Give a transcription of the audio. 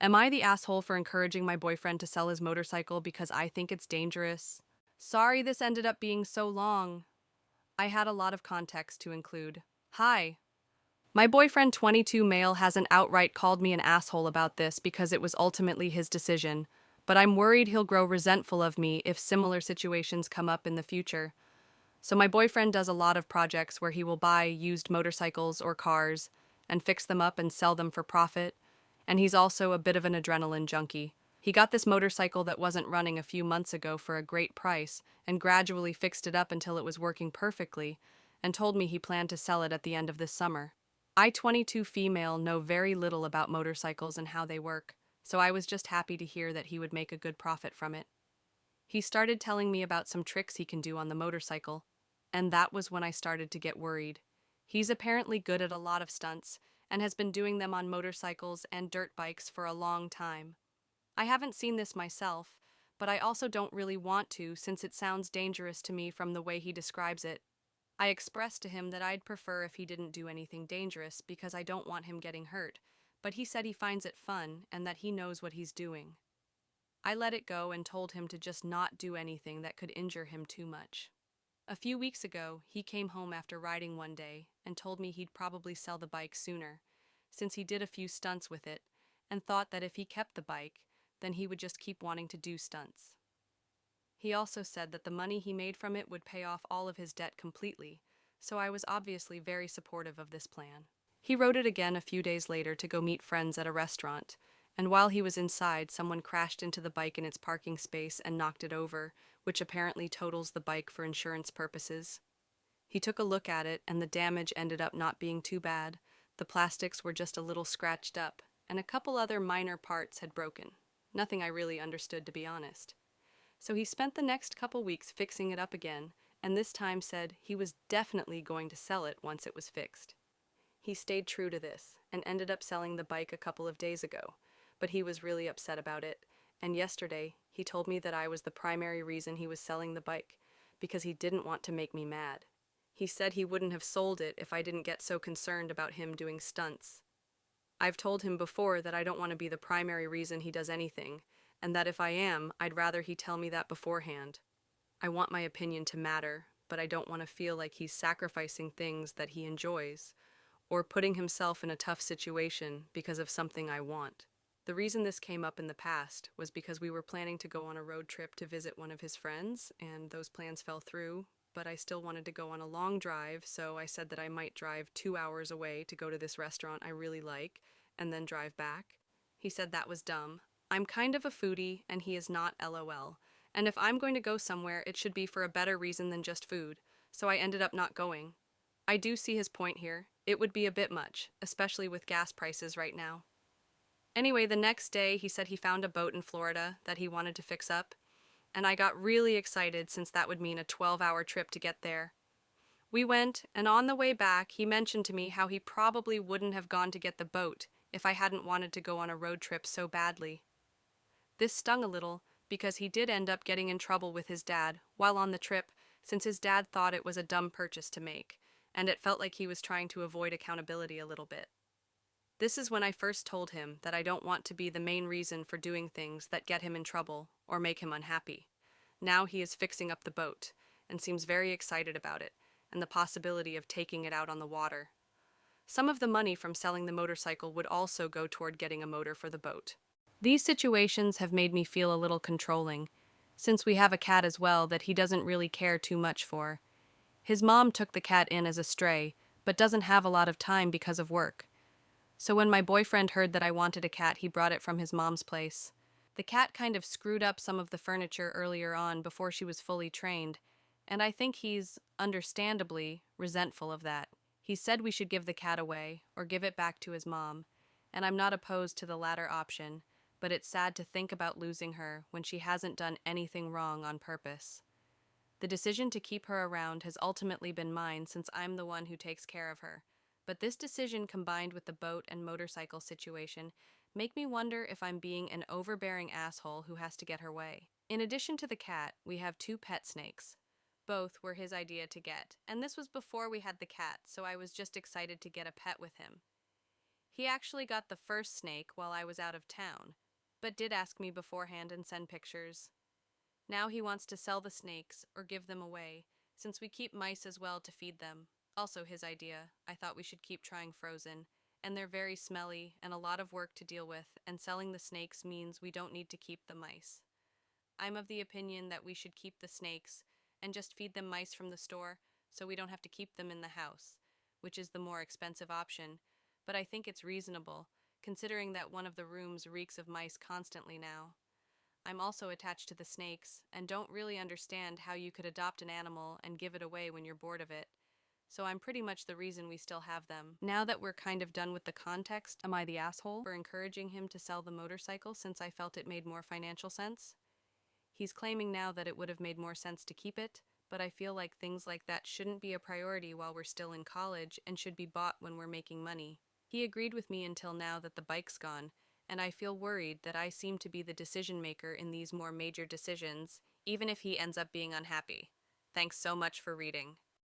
Am I the asshole for encouraging my boyfriend to sell his motorcycle because I think it's dangerous? Sorry this ended up being so long. I had a lot of context to include. Hi. My boyfriend, 22 male, hasn't outright called me an asshole about this because it was ultimately his decision, but I'm worried he'll grow resentful of me if similar situations come up in the future. So my boyfriend does a lot of projects where he will buy used motorcycles or cars and fix them up and sell them for profit, and he's also a bit of an adrenaline junkie. He got this motorcycle that wasn't running a few months ago for a great price and gradually fixed it up until it was working perfectly and told me he planned to sell it at the end of this summer. I, 22 female, know very little about motorcycles and how they work, so I was just happy to hear that he would make a good profit from it. He started telling me about some tricks he can do on the motorcycle, and that was when I started to get worried. He's apparently good at a lot of stunts and has been doing them on motorcycles and dirt bikes for a long time. I haven't seen this myself, but I also don't really want to since it sounds dangerous to me from the way he describes it. I expressed to him that I'd prefer if he didn't do anything dangerous because I don't want him getting hurt, but he said he finds it fun and that he knows what he's doing. I let it go and told him to just not do anything that could injure him too much. A few weeks ago, he came home after riding one day and told me he'd probably sell the bike sooner, since he did a few stunts with it, and thought that if he kept the bike, then he would just keep wanting to do stunts. He also said that the money he made from it would pay off all of his debt completely, so I was obviously very supportive of this plan. He rode it again a few days later to go meet friends at a restaurant, and while he was inside, someone crashed into the bike in its parking space and knocked it over, which apparently totals the bike for insurance purposes. He took a look at it, and the damage ended up not being too bad. The plastics were just a little scratched up, and a couple other minor parts had broken. Nothing I really understood, to be honest. So he spent the next couple weeks fixing it up again, and this time said he was definitely going to sell it once it was fixed. He stayed true to this, and ended up selling the bike a couple of days ago, but he was really upset about it, and yesterday he told me that I was the primary reason he was selling the bike, because he didn't want to make me mad. He said he wouldn't have sold it if I didn't get so concerned about him doing stunts. I've told him before that I don't want to be the primary reason he does anything, and that if I am, I'd rather he tell me that beforehand. I want my opinion to matter, but I don't want to feel like he's sacrificing things that he enjoys, or putting himself in a tough situation because of something I want. The reason this came up in the past was because we were planning to go on a road trip to visit one of his friends, and those plans fell through, but I still wanted to go on a long drive, so I said that I might drive 2 hours away to go to this restaurant I really like, and then drive back. He said that was dumb. I'm kind of a foodie, and he is not, LOL. And if I'm going to go somewhere, it should be for a better reason than just food, so I ended up not going. I do see his point here. It would be a bit much, especially with gas prices right now. Anyway, the next day he said he found a boat in Florida that he wanted to fix up, and I got really excited since that would mean a 12-hour trip to get there. We went, and on the way back he mentioned to me how he probably wouldn't have gone to get the boat if I hadn't wanted to go on a road trip so badly. This stung a little because he did end up getting in trouble with his dad while on the trip, since his dad thought it was a dumb purchase to make, and it felt like he was trying to avoid accountability a little bit. This is when I first told him that I don't want to be the main reason for doing things that get him in trouble or make him unhappy. Now he is fixing up the boat and seems very excited about it and the possibility of taking it out on the water. Some of the money from selling the motorcycle would also go toward getting a motor for the boat. These situations have made me feel a little controlling, since we have a cat as well that he doesn't really care too much for. His mom took the cat in as a stray, but doesn't have a lot of time because of work. So when my boyfriend heard that I wanted a cat, he brought it from his mom's place. The cat kind of screwed up some of the furniture earlier on before she was fully trained, and I think he's, understandably, resentful of that. He said we should give the cat away, or give it back to his mom, and I'm not opposed to the latter option, but it's sad to think about losing her when she hasn't done anything wrong on purpose. The decision to keep her around has ultimately been mine since I'm the one who takes care of her. But this decision combined with the boat and motorcycle situation make me wonder if I'm being an overbearing asshole who has to get her way. In addition to the cat, we have 2 pet snakes. Both were his idea to get, and this was before we had the cat, so I was just excited to get a pet with him. He actually got the first snake while I was out of town, but did ask me beforehand and send pictures. Now he wants to sell the snakes or give them away, since we keep mice as well to feed them. Also his idea. I thought we should keep trying frozen, and they're very smelly and a lot of work to deal with, and selling the snakes means we don't need to keep the mice. I'm of the opinion that we should keep the snakes and just feed them mice from the store so we don't have to keep them in the house, which is the more expensive option, but I think it's reasonable, considering that one of the rooms reeks of mice constantly now. I'm also attached to the snakes and don't really understand how you could adopt an animal and give it away when you're bored of it. So I'm pretty much the reason we still have them. Now that we're kind of done with the context, am I the asshole for encouraging him to sell the motorcycle since I felt it made more financial sense? He's claiming now that it would have made more sense to keep it, but I feel like things like that shouldn't be a priority while we're still in college and should be bought when we're making money. He agreed with me until now that the bike's gone, and I feel worried that I seem to be the decision maker in these more major decisions, even if he ends up being unhappy. Thanks so much for reading.